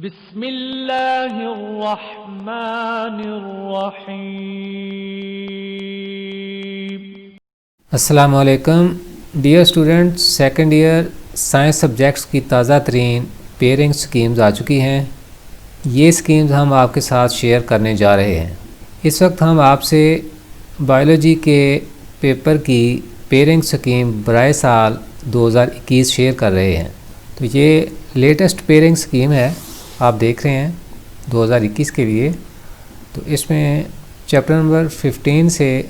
बिस्मिल्लाहिर्रहमानिर्रहीम। अस्सलाम वालेकुम dear students, second year science subjects की ताज़ा तरीन पेयरिंग स्कीम्स आ चुकी हैं। ये स्कीम्स हम आपके साथ शेयर करने जा रहे हैं। इस वक्त हम आपसे बायोलॉजी के पेपर की पेयरिंग स्कीम बराए साल 2021 शेयर कर रहे हैं। तो ये लेटेस्ट पेयरिंग स्कीम है, आप देख रहे हैं 2021 के लिए। तो इसमें चैप्टर नंबर 15 से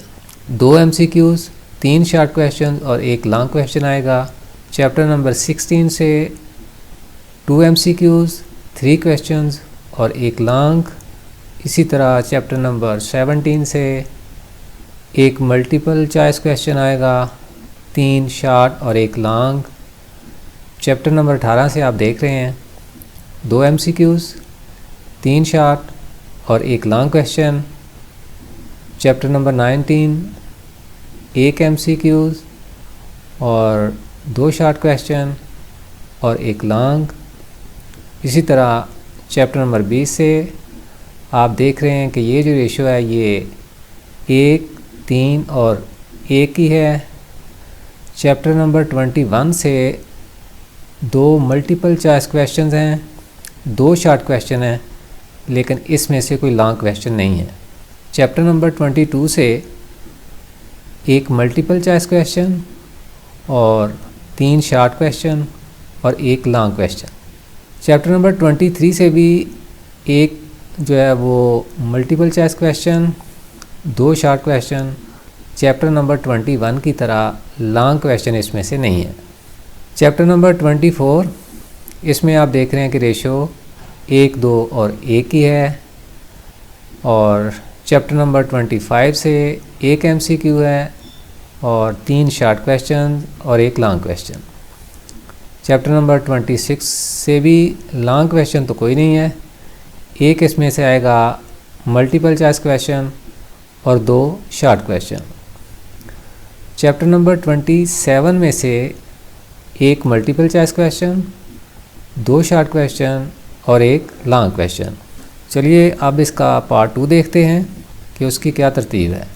2 MCQs, 3 शॉर्ट क्वेश्चन और 1 लॉन्ग क्वेश्चन आएगा। चैप्टर नंबर 16 से 2 MCQs, 3 क्वेश्चंस और 1 लॉन्ग। इसी तरह चैप्टर नंबर 17 से 1 मल्टीपल चॉइस क्वेश्चन आएगा, 3 शॉर्ट और 1 लॉन्ग। चैप्टर नंबर 18 से आप देख रहे हैं 2 MCQs, 3 शॉर्ट और 1 long question. Chapter number 19 1 MCQs और 2 शॉर्ट क्वेश्चन और 1 लॉन्ग। इसी तरह चैप्टर नंबर 20 से आप देख रहे हैं कि ये जो रेशो है ये 1, 3 और 1 की है। चैप्टर नंबर 21 से 2 मल्टीपल चॉइस क्वेश्चंस हैं, 2 शॉर्ट क्वेश्चन हैं, लेकिन इसमें से कोई लॉन्ग क्वेश्चन नहीं है। चैप्टर नंबर 22 से 1 मल्टीपल चॉइस क्वेश्चन और 3 शॉर्ट क्वेश्चन और 1 लॉन्ग क्वेश्चन। चैप्टर नंबर 23 से भी 1 जो है वो multiple choice question, 2 short question. Chapter number 21 की तरह लॉन्ग क्वेश्चन इसमें से नहीं है। चैप्टर नंबर 24 इसमें आप देख रहे हैं कि रेशो 1, 2 और 1 की है। और चैप्टर नंबर 25 से 1 MCQ है और 3 शॉर्ट क्वेश्चन और 1 लॉन्ग क्वेश्चन। चैप्टर नंबर 26 से भी लॉन्ग क्वेश्चन तो कोई नहीं है, 1 इसमें से आएगा मल्टीपल चॉइस क्वेश्चन और 2 शॉर्ट क्वेश्चन। चैप्टर नंबर 27 में से 1 multiple choice question, 2 short question और 1 लॉन्ग क्वेश्चन। चलिए अब इसका पार्ट 2 देखते हैं कि उसकी क्या तरतीब है।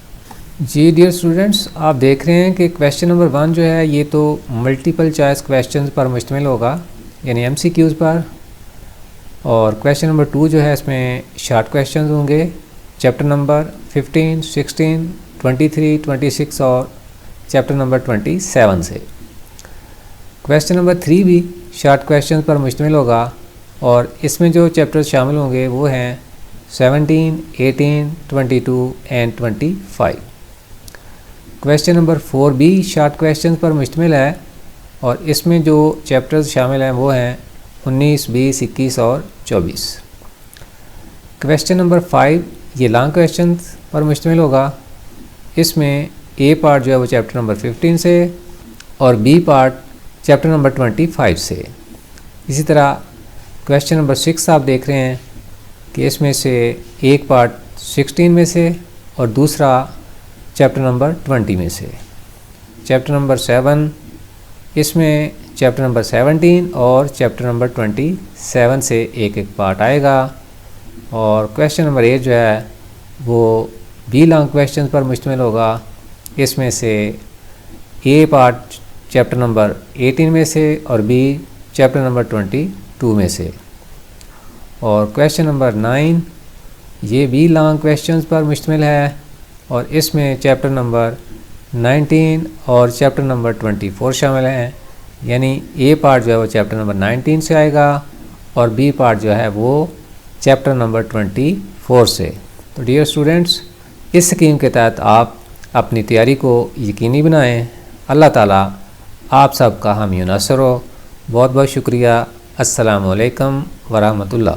जी डियर स्टूडेंट्स, आप देख रहे हैं कि क्वेश्चन नंबर 1 जो है ये तो मल्टीपल चॉइस क्वेश्चंस पर मुश्तमिल होगा, यानी MCQs पर। और क्वेश्चन नंबर 2 जो है इसमें शॉर्ट क्वेश्चंस होंगे, चैप्टर नंबर 15, 16, 23, 26 और चैप्टर नंबर 27 से। क्वेश्चन नंबर 3 भी शॉर्ट क्वेश्चन पर मुश्तमिल होगा और इसमें जो चैप्टर्स शामिल होंगे वो हैं 17, 18, 22 एंड 25। क्वेश्चन नंबर 4 भी शॉर्ट क्वेश्चन पर मुश्तमिल है और इसमें जो चैप्टर्स शामिल हैं वो हैं 19, 20, 21 और 24। क्वेश्चन नंबर 5 ये लॉन्ग क्वेश्चन पर मुश्तमिल होगा। इसमें A पार्ट जो है वो चैप्टर नंबर 15 से और B पार्ट चैप्टर नंबर 25 से। इसी तरह क्वेश्चन नंबर 6 आप देख रहे हैं कि इसमें से 1 पार्ट 16 में से और दूसरा चैप्टर नंबर 20 में से। चैप्टर नंबर 7 इसमें चैप्टर नंबर 17 और चैप्टर नंबर 27 से 1 पार्ट आएगा। और क्वेश्चन नंबर 8 जो है वो B लॉन्ग क्वेश्चन पर मुश्तमिल होगा। इसमें से A पार्ट चैप्टर नंबर 18 में से और B चैप्टर नंबर 22 में से। और क्वेश्चन नंबर 9 ये भी लॉन्ग क्वेश्चंस पर मुश्तमिल है और इसमें चैप्टर नंबर 19 और चैप्टर नंबर 24 शामिल हैं, यानी A पार्ट जो है वो चैप्टर नंबर 19 से आएगा और B पार्ट जो है वो चैप्टर नंबर 24 से। तो डियर स्टूडेंट्स, इस स्कीम के तहत आप अपनी तैयारी को यकीनी बनाएं। अल्लाह ताला आप सब का हामी नासर हो। बहुत बहुत शुक्रिया। अस्सलामु अलैकुम वरहमतुल्लाह।